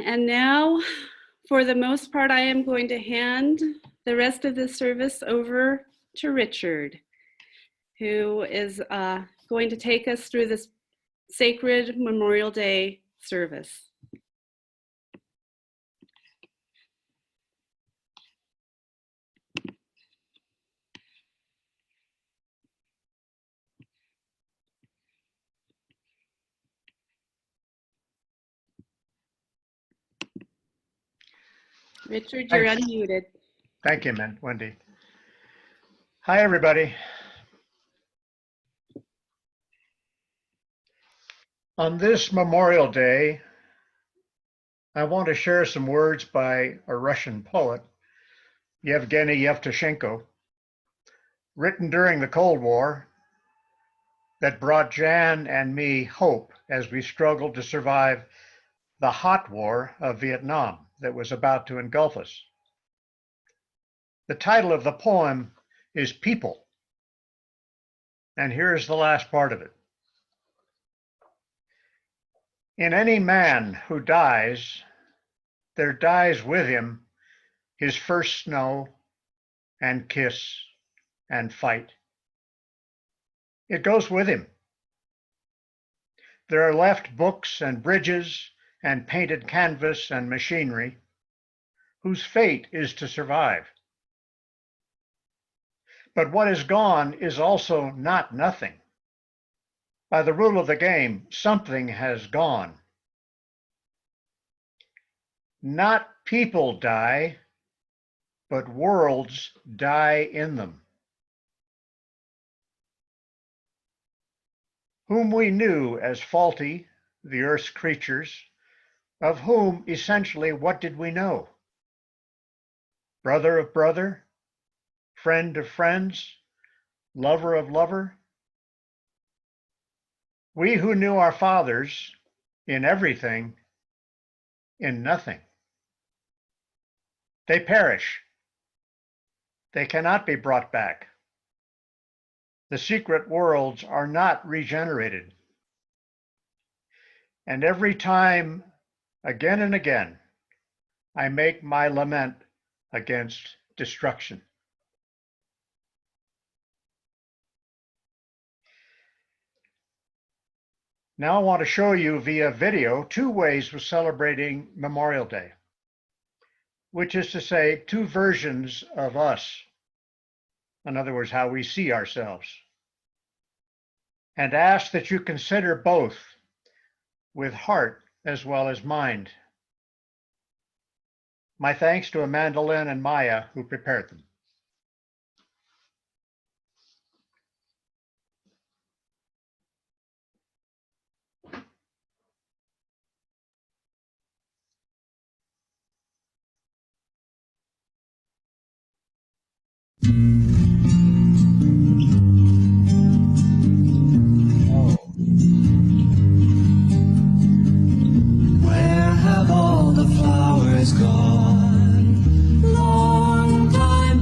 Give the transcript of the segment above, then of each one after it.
And now, for the most part, I am going to hand the rest of the service over to Richard, who is going to take us through this sacred Memorial Day service. Richard, you're unmuted. Thank you, Wendy. Hi, everybody. On this Memorial Day, I want to share some words by a Russian poet, Yevgeny Yevtushenko, written during the Cold War, that brought Jan and me hope as we struggled to survive the hot war of Vietnam that was about to engulf us. The title of the poem is People, and here's the last part of it. In any man who dies, there dies with him his first snow and kiss and fight. It goes with him. There are left books and bridges and painted canvas and machinery whose fate is to survive. But what is gone is also not nothing. By the rule of the game, something has gone. Not people die, but worlds die in them. Whom we knew as faulty, the earth's creatures, of whom essentially what did we know? Brother of brother, friend of friends, lover of lover? We who knew our fathers in everything, in nothing. They perish. They cannot be brought back. The secret worlds are not regenerated. And every time, again and again, I make my lament against destruction. Now I want to show you via video 2 ways of celebrating Memorial Day, which is to say 2 versions of us. In other words, how we see ourselves. And ask that you consider both with heart as well as mind. My thanks to Amanda Lynn and Maya who prepared them. Where have all the flowers gone? Long time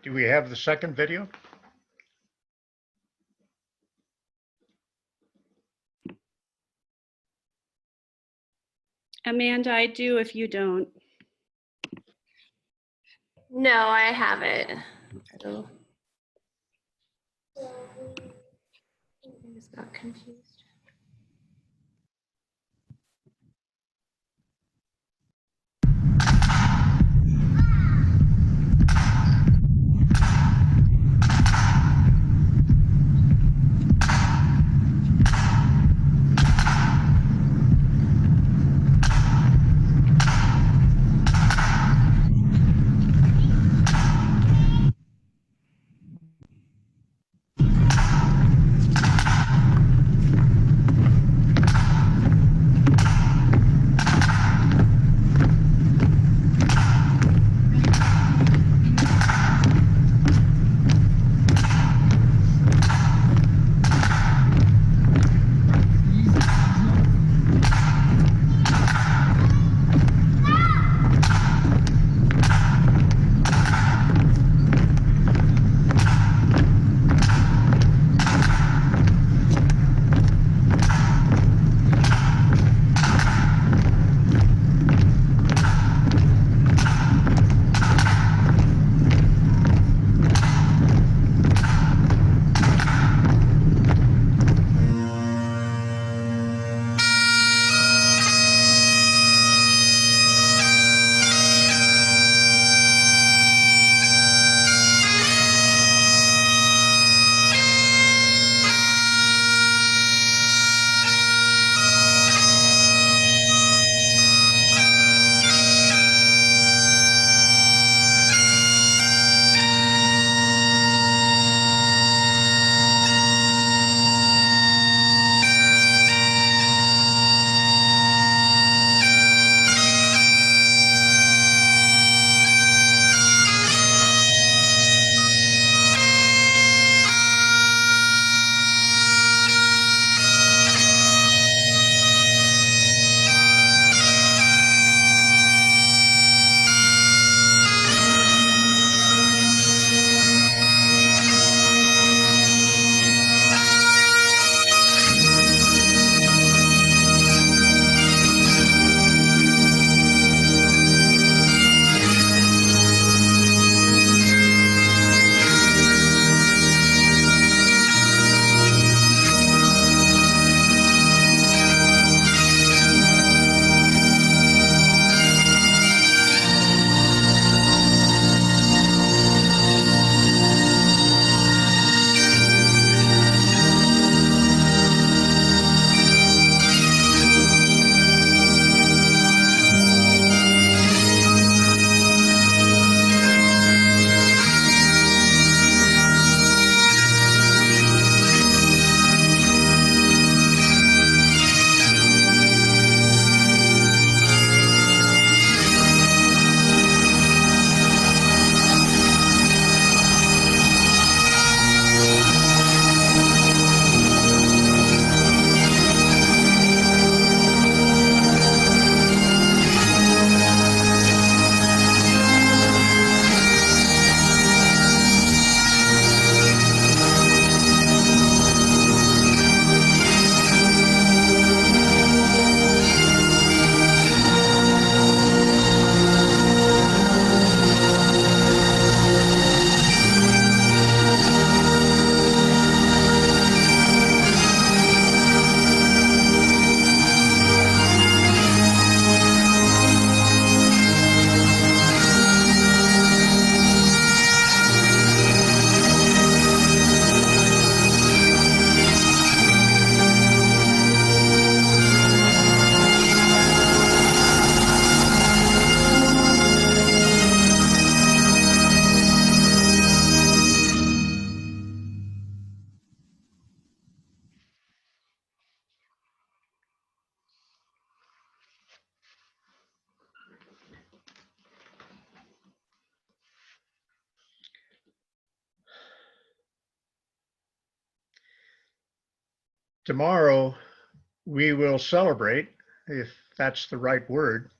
Do we have the second video? Amanda, I do if you don't. No, I haven't. I just got confused. Tomorrow, we will celebrate, if that's the right word,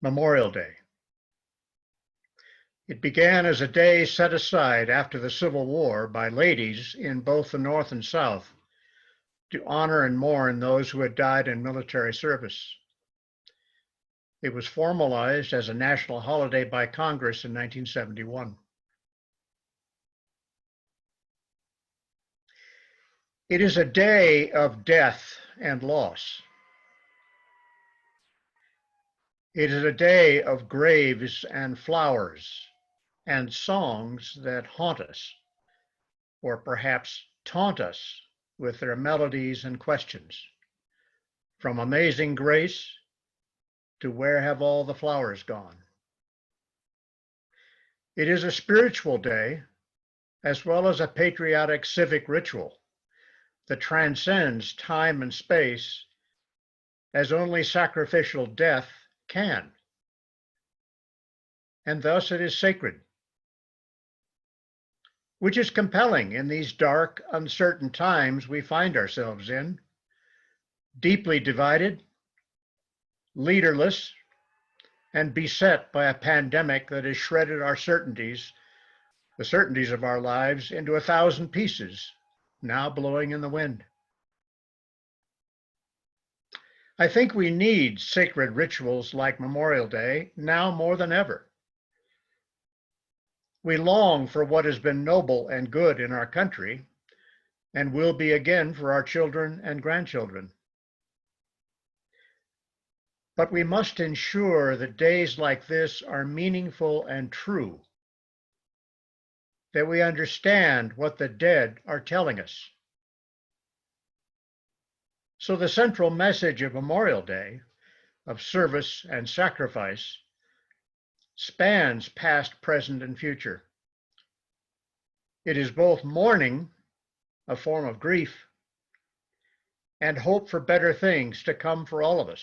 Memorial Day. It began as a day set aside after the Civil War by ladies in both the North and South to honor and mourn those who had died in military service. It was formalized as a national holiday by Congress in 1971. It is a day of death and loss. It is a day of graves and flowers and songs that haunt us, or perhaps taunt us with their melodies and questions. From Amazing Grace to Where Have All the Flowers Gone? It is a spiritual day as well as a patriotic civic ritual that transcends time and space as only sacrificial death can. And thus it is sacred, which is compelling in these dark, uncertain times we find ourselves in, deeply divided, leaderless, and beset by a pandemic that has shredded our certainties, the certainties of our lives, into 1,000 pieces, now blowing in the wind. I think we need sacred rituals like Memorial Day now more than ever. We long for what has been noble and good in our country and will be again for our children and grandchildren. But we must ensure that days like this are meaningful and true, that we understand what the dead are telling us. So the central message of Memorial Day, of service and sacrifice, spans past, present, and future. It is both mourning, a form of grief, and hope for better things to come for all of us.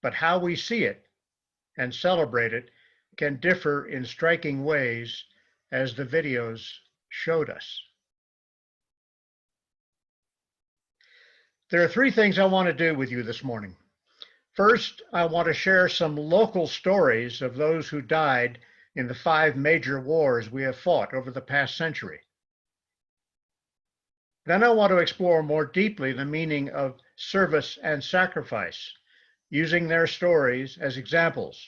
But how we see it and celebrate it can differ in striking ways, as the videos showed us. There are 3 things I want to do with you this morning. First, I want to share some local stories of those who died in the 5 major wars we have fought over the past century. Then I want to explore more deeply the meaning of service and sacrifice, using their stories as examples,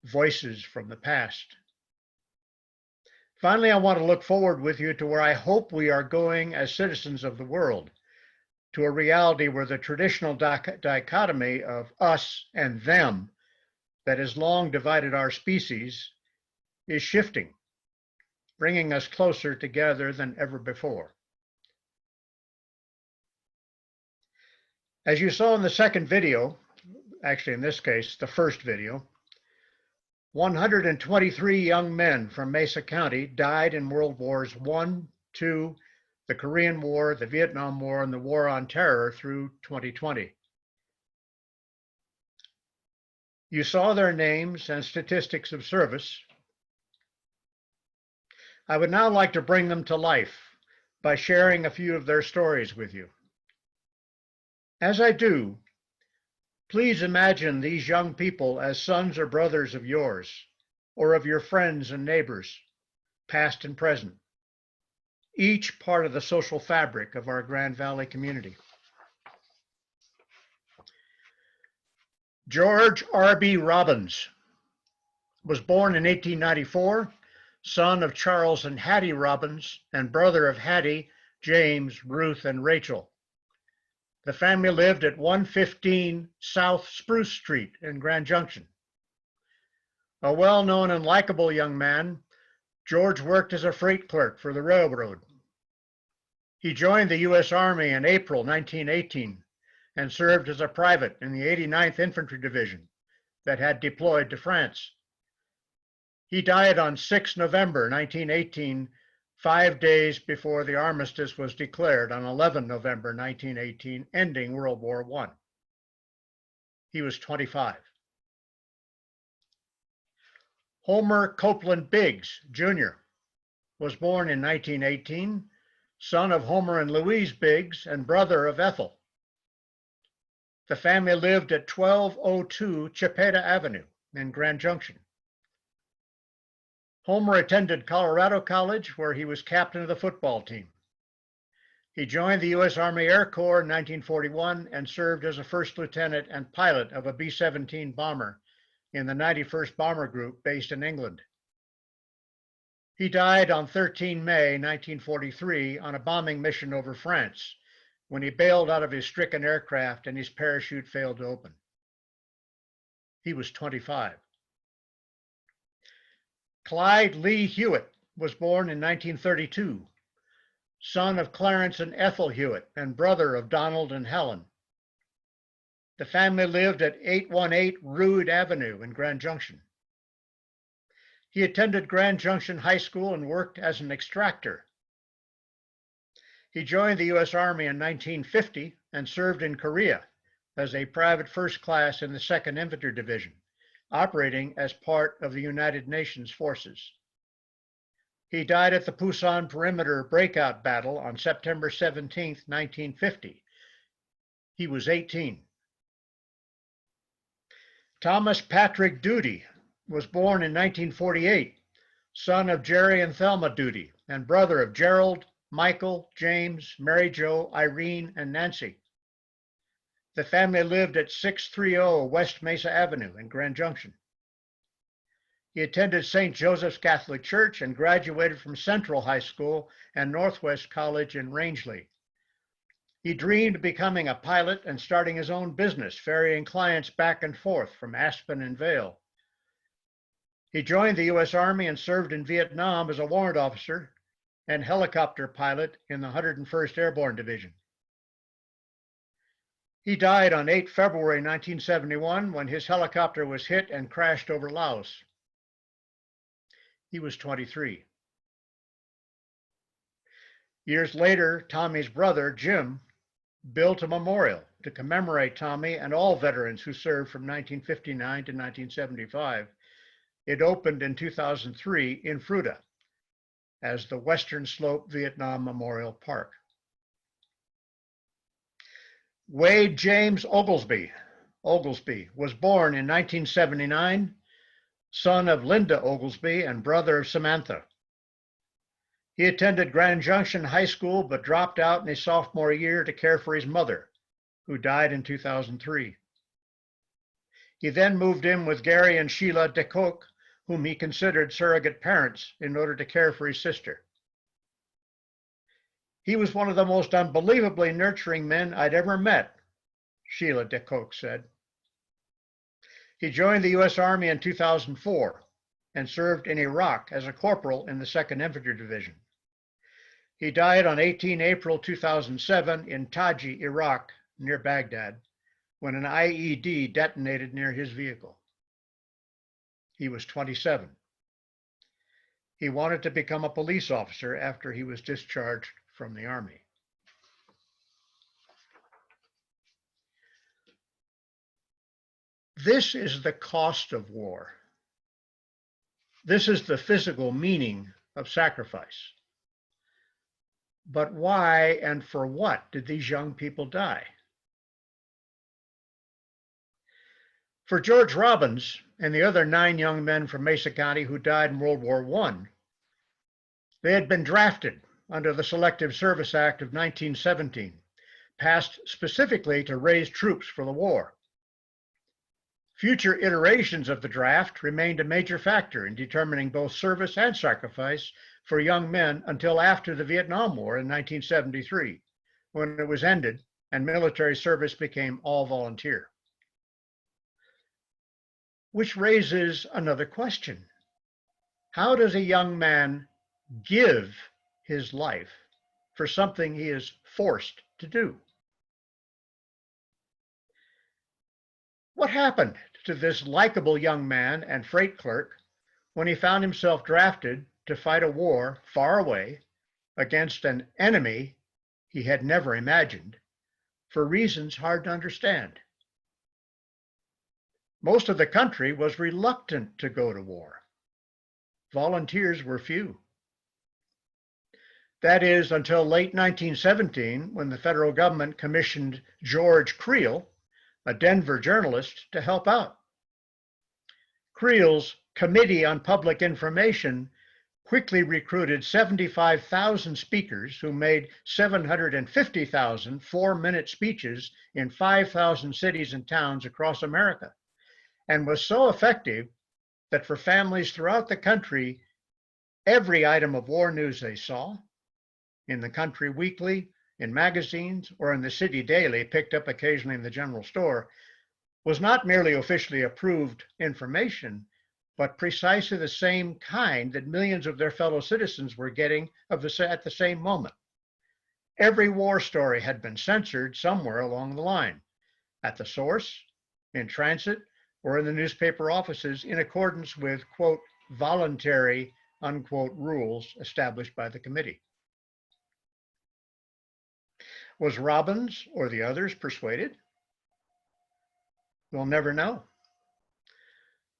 voices from the past. Finally, I want to look forward with you to where I hope we are going as citizens of the world, to a reality where the traditional dichotomy of us and them that has long divided our species is shifting, bringing us closer together than ever before. As you saw in the second video, actually in this case, the first video, 123 young men from Mesa County died in World Wars I, II, the Korean War, the Vietnam War, and the War on Terror through 2020. You saw their names and statistics of service. I would now like to bring them to life by sharing a few of their stories with you. As I do, please imagine these young people as sons or brothers of yours, or of your friends and neighbors, past and present, each part of the social fabric of our Grand Valley community. George R.B. Robbins was born in 1894, son of Charles and Hattie Robbins and brother of Hattie, James, Ruth, and Rachel. The family lived at 115 South Spruce Street in Grand Junction. A well-known and likable young man, George worked as a freight clerk for the railroad. He joined the U.S. Army in April 1918 and served as a private in the 89th Infantry Division that had deployed to France. He died on 6 November 1918, 5 days before the armistice was declared on 11 November 1918, ending World War I. He was 25. Homer Copeland Biggs, Jr., was born in 1918, son of Homer and Louise Biggs and brother of Ethel. The family lived at 1202 Chipeta Avenue in Grand Junction. Homer attended Colorado College, where he was captain of the football team. He joined the U.S. Army Air Corps in 1941 and served as a first lieutenant and pilot of a B-17 bomber in the 91st Bomber Group based in England. He died on 13 May 1943 on a bombing mission over France when he bailed out of his stricken aircraft and his parachute failed to open. He was 25. Clyde Lee Hewitt was born in 1932, son of Clarence and Ethel Hewitt and brother of Donald and Helen. The family lived at 818 Rood Avenue in Grand Junction. He attended Grand Junction High School and worked as an extractor. He joined the U.S. Army in 1950 and served in Korea as a private first class in the 2nd Infantry Division, operating as part of the United Nations forces. He died at the Pusan Perimeter Breakout Battle on September 17, 1950. He was 18. Thomas Patrick Doody was born in 1948, son of Jerry and Thelma Doody, and brother of Gerald, Michael, James, Mary Jo, Irene, and Nancy. The family lived at 630 West Mesa Avenue in Grand Junction. He attended St. Joseph's Catholic Church and graduated from Central High School and Northwest College in Rangeley. He dreamed of becoming a pilot and starting his own business, ferrying clients back and forth from Aspen and Vail. He joined the U.S. Army and served in Vietnam as a warrant officer and helicopter pilot in the 101st Airborne Division. He died on 8 February 1971 when his helicopter was hit and crashed over Laos. He was 23. Years later, Tommy's brother, Jim, built a memorial to commemorate Tommy and all veterans who served from 1959 to 1975. It opened in 2003 in Fruita as the Western Slope Vietnam Memorial Park. Wade James Oglesby was born in 1979, son of Linda Oglesby and brother of Samantha. He attended Grand Junction High School but dropped out in his sophomore year to care for his mother, who died in 2003. He then moved in with Gary and Sheila DeCoque, whom he considered surrogate parents in order to care for his sister. He was one of the most unbelievably nurturing men I'd ever met, Sheila DeCoque said. He joined the U.S. Army in 2004 and served in Iraq as a corporal in the 2nd Infantry Division. He died on 18 April 2007 in Taji, Iraq, near Baghdad, when an IED detonated near his vehicle. He was 27. He wanted to become a police officer after he was discharged from the Army. This is the cost of war. This is the physical meaning of sacrifice. But why and for what did these young people die? For George Robbins and the other 9 young men from Mesa County who died in World War I, they had been drafted under the Selective Service Act of 1917, passed specifically to raise troops for the war. Future iterations of the draft remained a major factor in determining both service and sacrifice for young men until after the Vietnam War in 1973, when it was ended and military service became all volunteer. Which raises another question. How does a young man give his life for something he is forced to do? What happened to this likable young man and freight clerk when he found himself drafted to fight a war far away against an enemy he had never imagined for reasons hard to understand? Most of the country was reluctant to go to war. Volunteers were few. That is until late 1917, when the federal government commissioned George Creel, a Denver journalist, to help out. Creel's Committee on Public Information quickly recruited 75,000 speakers who made 750,000 4-minute speeches in 5,000 cities and towns across America, and was so effective that for families throughout the country, every item of war news they saw in the Country Weekly, in magazines, or in the City Daily, picked up occasionally in the general store, was not merely officially approved information, but precisely the same kind that millions of their fellow citizens were getting at the same moment. Every war story had been censored somewhere along the line, at the source, in transit, or in the newspaper offices in accordance with, quote, voluntary, unquote, rules established by the committee. Was Robbins or the others persuaded? We'll never know.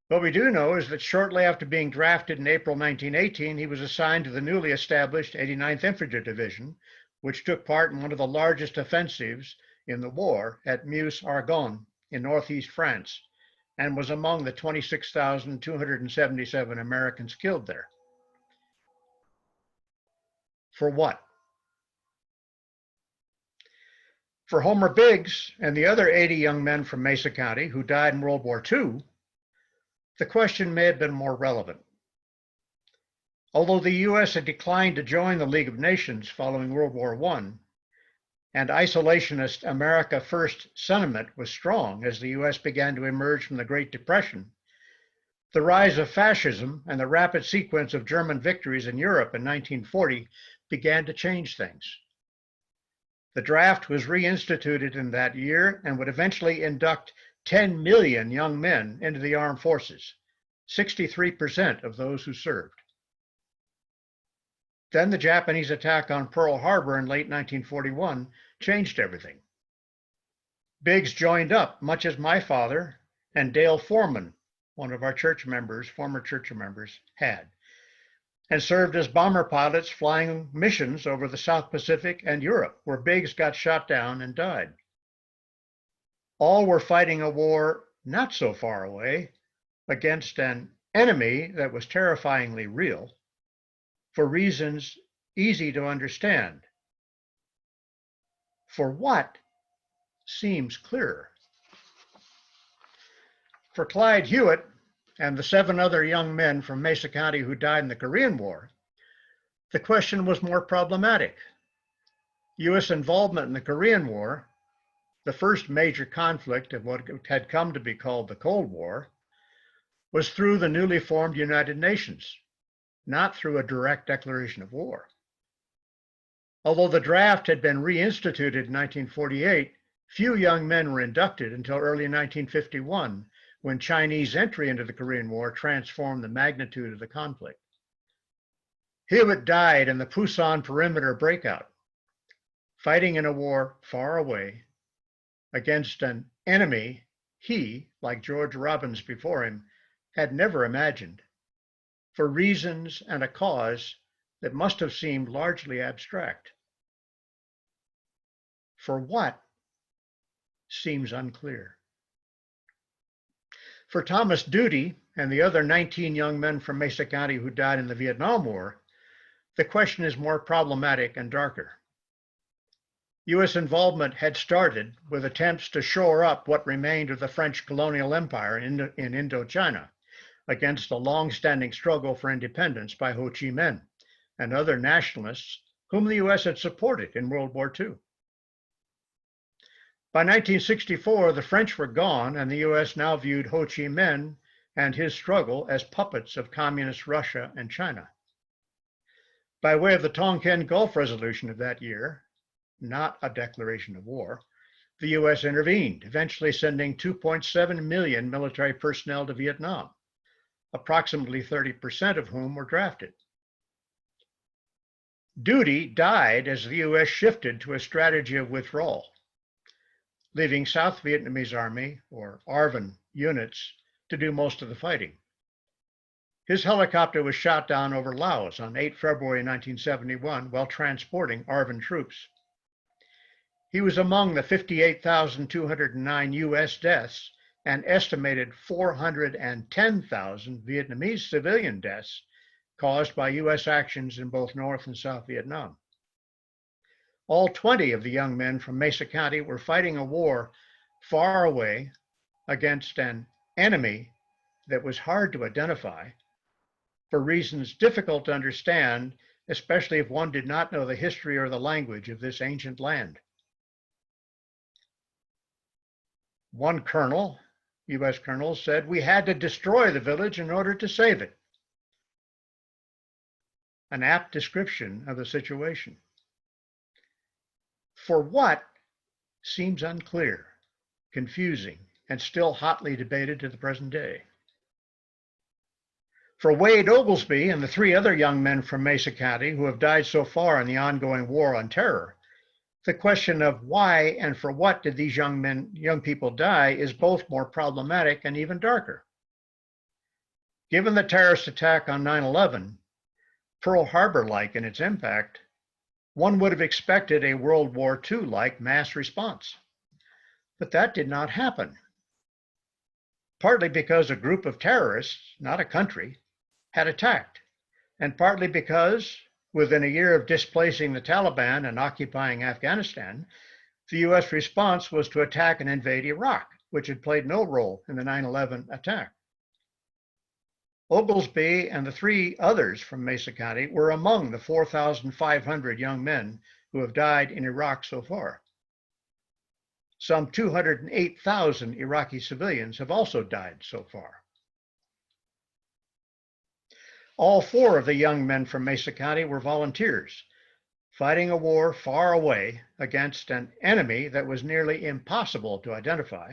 What we do know is that shortly after being drafted in April 1918, he was assigned to the newly established 89th Infantry Division, which took part in one of the largest offensives in the war at Meuse-Argonne in northeast France, and was among the 26,277 Americans killed there. For what? For Homer Biggs and the other 80 young men from Mesa County who died in World War II, the question may have been more relevant. Although the US had declined to join the League of Nations following World War I, and isolationist America First sentiment was strong as the US began to emerge from the Great Depression, the rise of fascism and the rapid sequence of German victories in Europe in 1940 began to change things. The draft was reinstituted in that year and would eventually induct 10 million young men into the armed forces, 63% of those who served. Then the Japanese attack on Pearl Harbor in late 1941 changed everything. Biggs joined up, much as my father and Dale Foreman, one of our church members, former church members, had, and served as bomber pilots flying missions over the South Pacific and Europe, where Biggs got shot down and died. All were fighting a war not so far away against an enemy that was terrifyingly real for reasons easy to understand. For what seems clearer. For Clyde Hewitt and the 7 other young men from Mesa County who died in the Korean War, the question was more problematic. US involvement in the Korean War, the first major conflict of what had come to be called the Cold War, was through the newly formed United Nations, not through a direct declaration of war. Although the draft had been reinstituted in 1948, few young men were inducted until early 1951, when Chinese entry into the Korean War transformed the magnitude of the conflict. Hewitt died in the Pusan perimeter breakout, fighting in a war far away against an enemy he, like George Robbins before him, had never imagined, for reasons and a cause that must have seemed largely abstract. For what seems unclear. For Thomas Doody and the other 19 young men from Mesa County who died in the Vietnam War, the question is more problematic and darker. US involvement had started with attempts to shore up what remained of the French colonial empire in Indochina against a long-standing struggle for independence by Ho Chi Minh and other nationalists whom the US had supported in World War II. By 1964, the French were gone, and the US now viewed Ho Chi Minh and his struggle as puppets of communist Russia and China. By way of the Tonkin Gulf Resolution of that year, not a declaration of war, the US intervened, eventually sending 2.7 million military personnel to Vietnam, approximately 30% of whom were drafted. Doody died as the US shifted to a strategy of withdrawal, leaving South Vietnamese Army, or ARVN, units to do most of the fighting. His helicopter was shot down over Laos on 8 February 1971 while transporting ARVN troops. He was among the 58,209 US deaths and estimated 410,000 Vietnamese civilian deaths caused by US actions in both North and South Vietnam. All 20 of the young men from Mesa County were fighting a war far away against an enemy that was hard to identify for reasons difficult to understand, especially if one did not know the history or the language of this ancient land. One colonel, US colonel, said we had to destroy the village in order to save it. An apt description of the situation. For what seems unclear, confusing, and still hotly debated to the present day. For Wade Oglesby and the 3 other young men from Mesa County who have died so far in the ongoing war on terror, the question of why and for what did these young people die is both more problematic and even darker. Given the terrorist attack on 9/11, Pearl Harbor-like in its impact, one would have expected a World War II-like mass response. But that did not happen. Partly because a group of terrorists, not a country, had attacked, and partly because, within a year of displacing the Taliban and occupying Afghanistan, the US response was to attack and invade Iraq, which had played no role in the 9/11 attack. Oglesby and the 3 others from Mesa County were among the 4,500 young men who have died in Iraq so far. Some 208,000 Iraqi civilians have also died so far. All 4 of the young men from Mesa County were volunteers, fighting a war far away against an enemy that was nearly impossible to identify,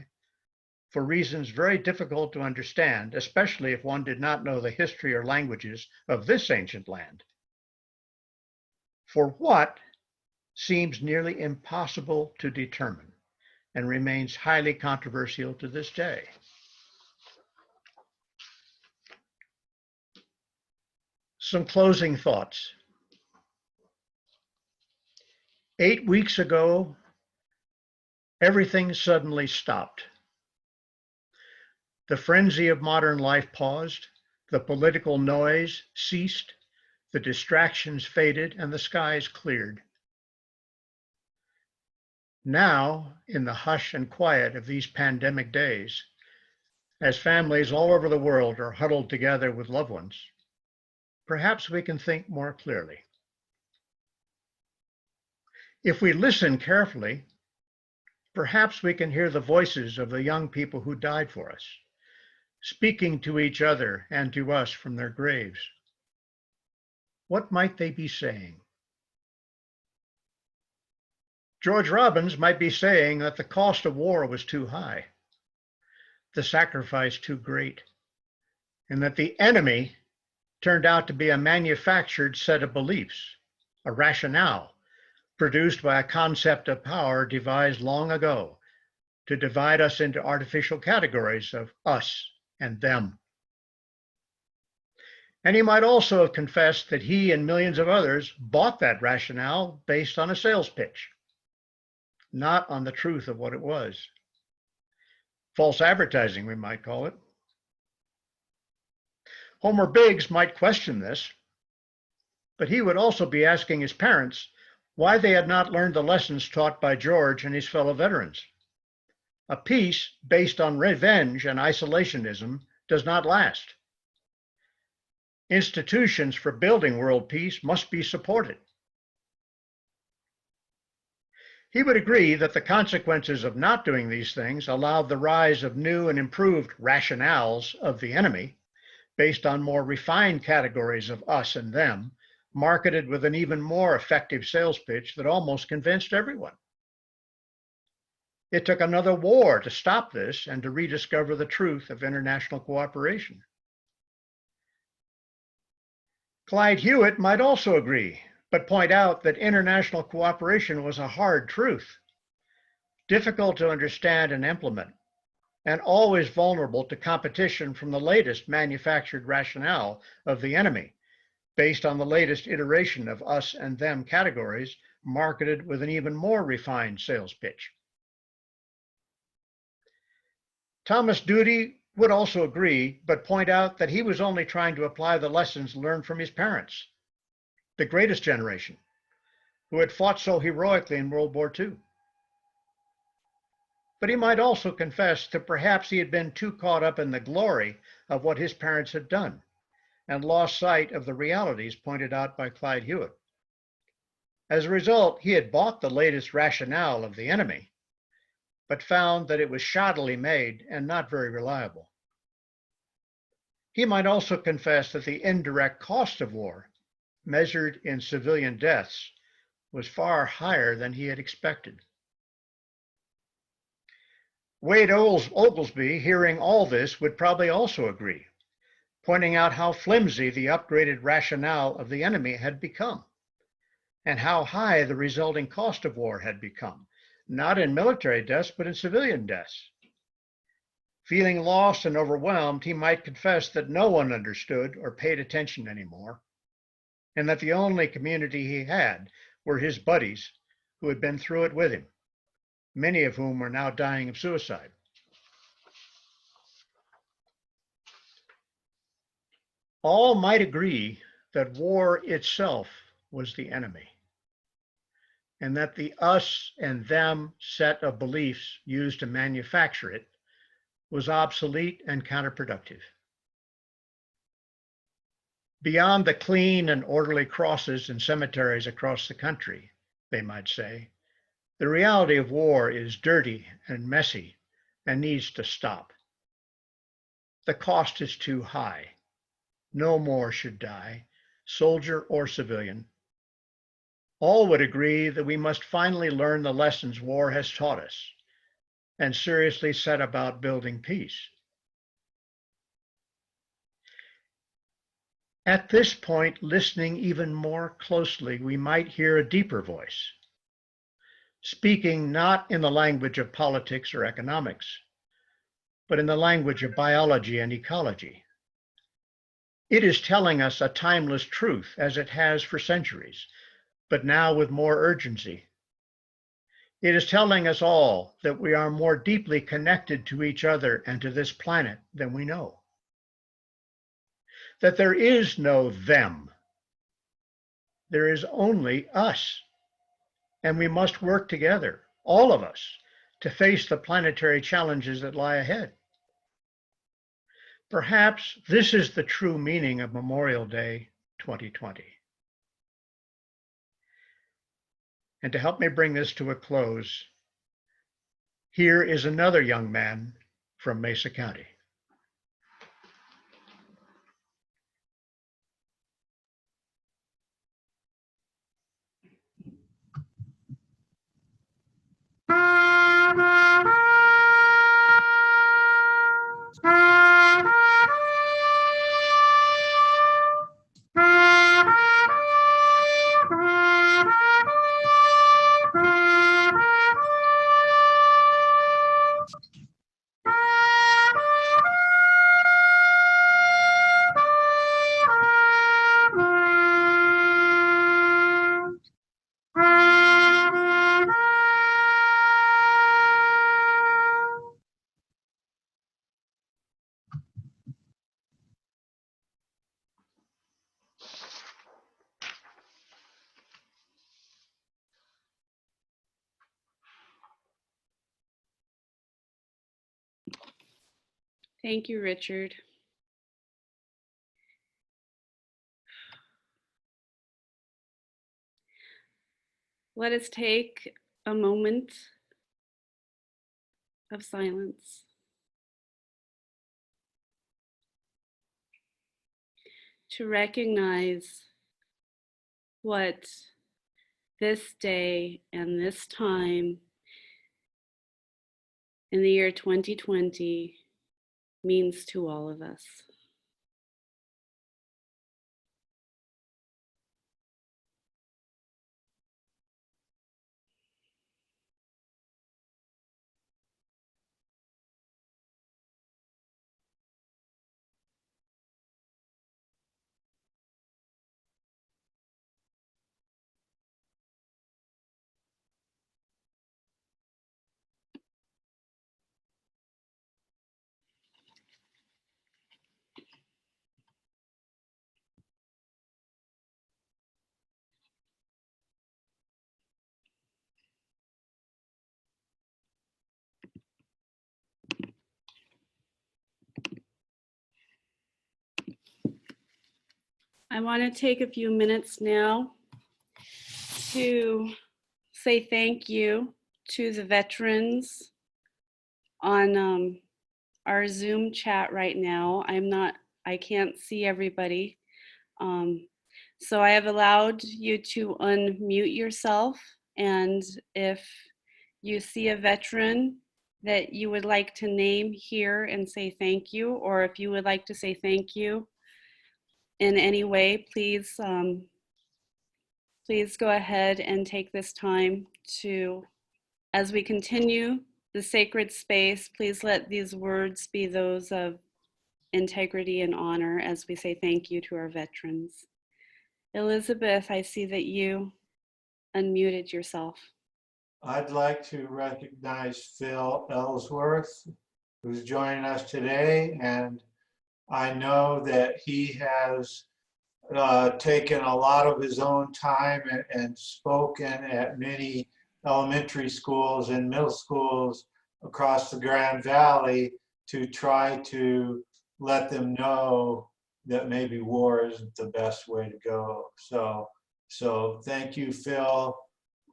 for reasons very difficult to understand, especially if one did not know the history or languages of this ancient land. For what seems nearly impossible to determine and remains highly controversial to this day. Some closing thoughts. 8 weeks ago, everything suddenly stopped. The frenzy of modern life paused, the political noise ceased, the distractions faded, and the skies cleared. Now, in the hush and quiet of these pandemic days, as families all over the world are huddled together with loved ones, perhaps we can think more clearly. If we listen carefully, perhaps we can hear the voices of the young people who died for us, speaking to each other and to us from their graves. What might they be saying? George Robbins might be saying that the cost of war was too high, the sacrifice too great, and that the enemy turned out to be a manufactured set of beliefs, a rationale produced by a concept of power devised long ago to divide us into artificial categories of us and them. And he might also have confessed that he and millions of others bought that rationale based on a sales pitch, not on the truth of what it was. False advertising, we might call it. Homer Biggs might question this, but he would also be asking his parents why they had not learned the lessons taught by George and his fellow veterans. A peace based on revenge and isolationism does not last. Institutions for building world peace must be supported. He would agree that the consequences of not doing these things allowed the rise of new and improved rationales of the enemy based on more refined categories of us and them, marketed with an even more effective sales pitch that almost convinced everyone. It took another war to stop this and to rediscover the truth of international cooperation. Clyde Hewitt might also agree, but point out that international cooperation was a hard truth, difficult to understand and implement, and always vulnerable to competition from the latest manufactured rationale of the enemy, based on the latest iteration of us and them categories, marketed with an even more refined sales pitch. Thomas Doody would also agree, but point out that he was only trying to apply the lessons learned from his parents, the greatest generation, who had fought so heroically in World War II. But he might also confess that perhaps he had been too caught up in the glory of what his parents had done and lost sight of the realities pointed out by Clyde Hewitt. As a result, he had bought the latest rationale of the enemy, but found that it was shoddily made and not very reliable. He might also confess that the indirect cost of war, measured in civilian deaths, was far higher than he had expected. Wade Oglesby, hearing all this, would probably also agree, pointing out how flimsy the upgraded rationale of the enemy had become, and how high the resulting cost of war had become, not in military deaths, but in civilian deaths. Feeling lost and overwhelmed, he might confess that no one understood or paid attention anymore, and that the only community he had were his buddies who had been through it with him, many of whom were now dying of suicide. All might agree that war itself was the enemy, and that the us and them set of beliefs used to manufacture it was obsolete and counterproductive. Beyond the clean and orderly crosses in cemeteries across the country, they might say, the reality of war is dirty and messy and needs to stop. The cost is too high. No more should die, soldier or civilian. All would agree that we must finally learn the lessons war has taught us and seriously set about building peace. At this point, listening even more closely, we might hear a deeper voice, speaking not in the language of politics or economics, but in the language of biology and ecology. It is telling us a timeless truth, as it has for centuries, but now with more urgency. It is telling us all that we are more deeply connected to each other and to this planet than we know. That there is no them. There is only us. And we must work together, all of us, to face the planetary challenges that lie ahead. Perhaps this is the true meaning of Memorial Day 2020. And to help me bring this to a close, here is another young man from Mesa County. Thank you, Richard. Let us take a moment of silence to recognize what this day and this time in the year 2020 means to all of us. I want to take a few minutes now to say thank you to the veterans on our Zoom chat right now. I can't see everybody. So I have allowed you to unmute yourself, and if you see a veteran that you would like to name here and say thank you, or if you would like to say thank you in any way, please please go ahead and take this time to, as we continue the sacred space, please let these words be those of integrity and honor as we say thank you to our veterans. Elizabeth, I see that you unmuted yourself. I'd like to recognize Phil Ellsworth, who's joining us today. And I know that he has taken a lot of his own time and spoken at many elementary schools and middle schools across the Grand Valley to try to let them know that maybe war isn't the best way to go. So thank you, Phil,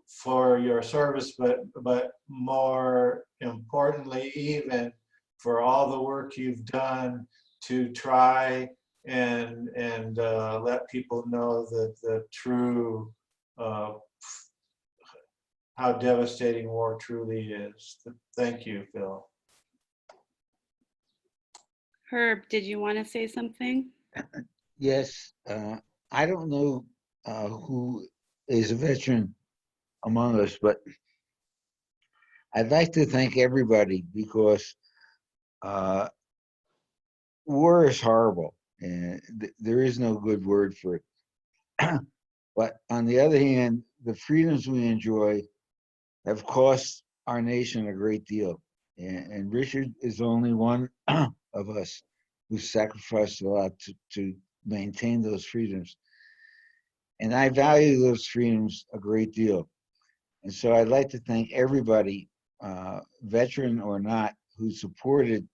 for your service, but more importantly, even for all the work you've done to try and let people know that the true how devastating war truly is. Thank you, Phil. Herb, did you want to say something? Yes, I don't know who is a veteran among us, but I'd like to thank everybody because war is horrible and there is no good word for it. But on the other hand, the freedoms we enjoy have cost our nation a great deal. And Richard is only one of us who sacrificed a lot to maintain those freedoms. And I value those freedoms a great deal. And so I'd like to thank everybody, veteran or not, who supported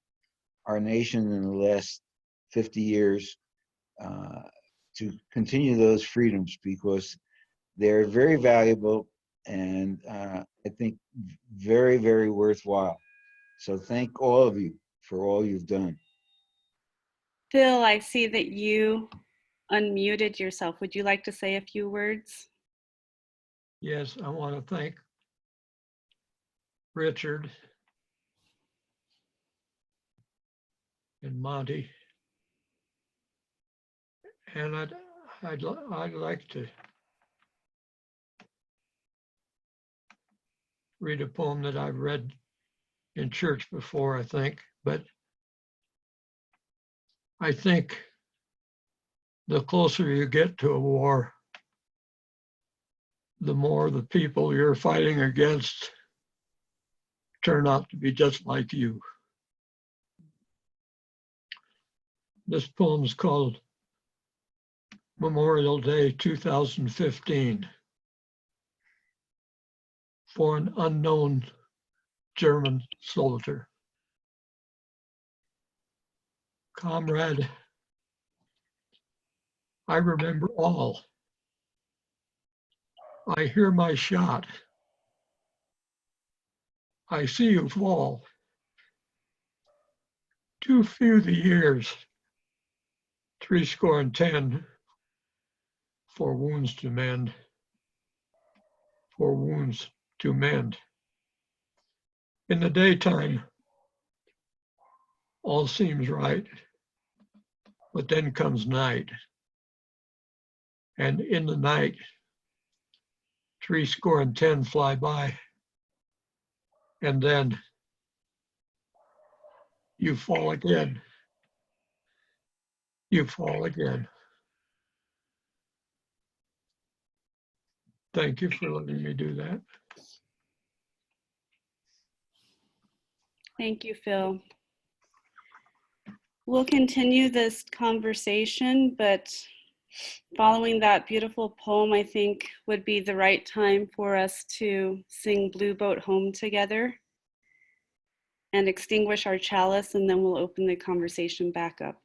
our nation in the last 50 years to continue those freedoms because they're very valuable and I think very, very worthwhile. So thank all of you for all you've done. Phil, I see that you unmuted yourself. Would you like to say a few words? Yes, I want to thank Richard and Monty. And I'd like to read a poem that I've read in church before, I think, but I think the closer you get to a war, the more the people you're fighting against turn out to be just like you. This poem is called Memorial Day 2015 for an unknown German soldier. Comrade, I remember all. I hear my shot. I see you fall. Too few the years, 70 for wounds to mend, for wounds to mend. In the daytime, all seems right, but then comes night. And in the night, 70 fly by, and then you fall again. You fall again. Thank you for letting me do that. Thank you, Phil. We'll continue this conversation, but following that beautiful poem, I think would be the right time for us to sing Blue Boat Home together and extinguish our chalice, and then we'll open the conversation back up.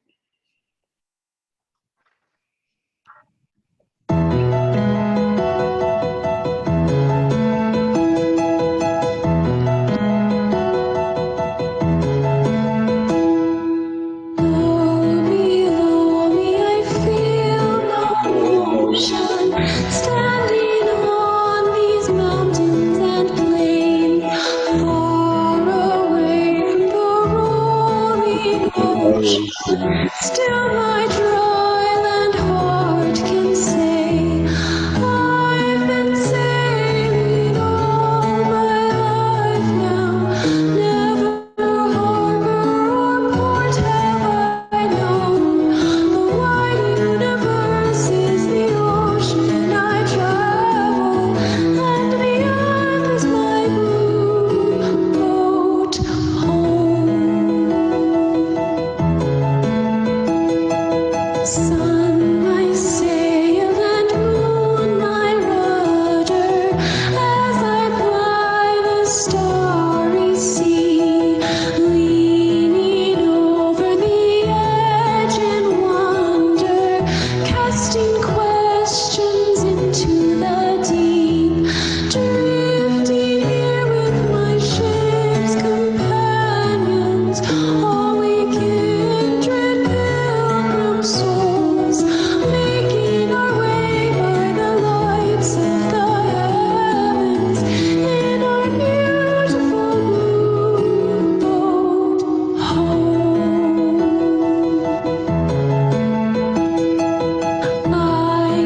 ocean, standing on these mountains and plains, far away from the rolling ocean. Still my dry land heart can say, I've been sailing all my life now. Never harbor or port have I known. The wide universe is the ocean I travel, and the earth is my blue boat home. Sun, my sail, and moon, my rudder, as I ply the starry sea, leaning over the edge in wonder, casting questions into the deep, drifting here with my ship's companions, all we kindred pilgrim souls, making our way by the lights of the heavens in our beautiful blue boat home. I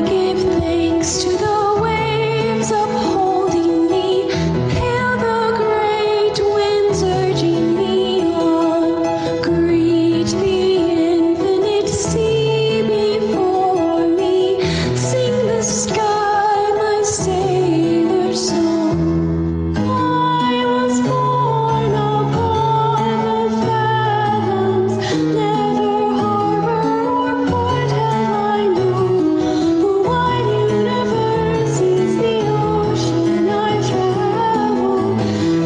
give thanks to the waves upholding me, hail the great winds urging me on, greet the infinite sea before me, sing the sky my sailor's song. I was born upon the fathoms, never harbor or port have I known. The wide universe is the ocean I travel,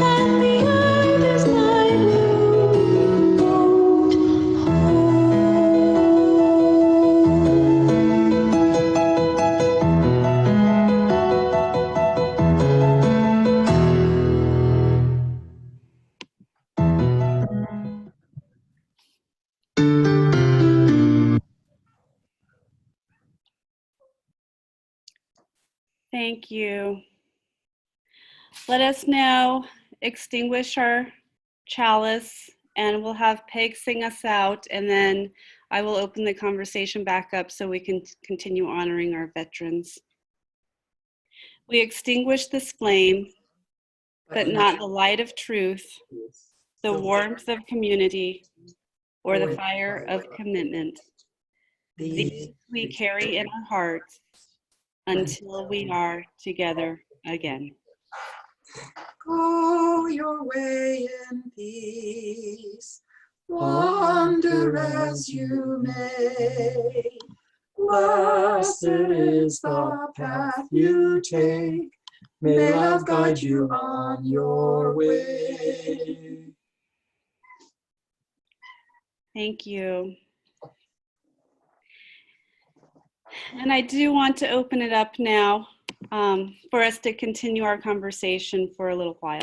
and the earth is my blue boat home. Thank you. Let us now extinguish our chalice, and we'll have Peg sing us out, and then I will open the conversation back up so we can continue honoring our veterans. We extinguish this flame, but not the light of truth, the warmth of community, or the fire of commitment. These we carry in our hearts until we are together again. Go your way in peace, wander as you may. Blessed is the path you take, may love guide you on your way. Thank you. And I do want to open it up now for us to continue our conversation for a little while.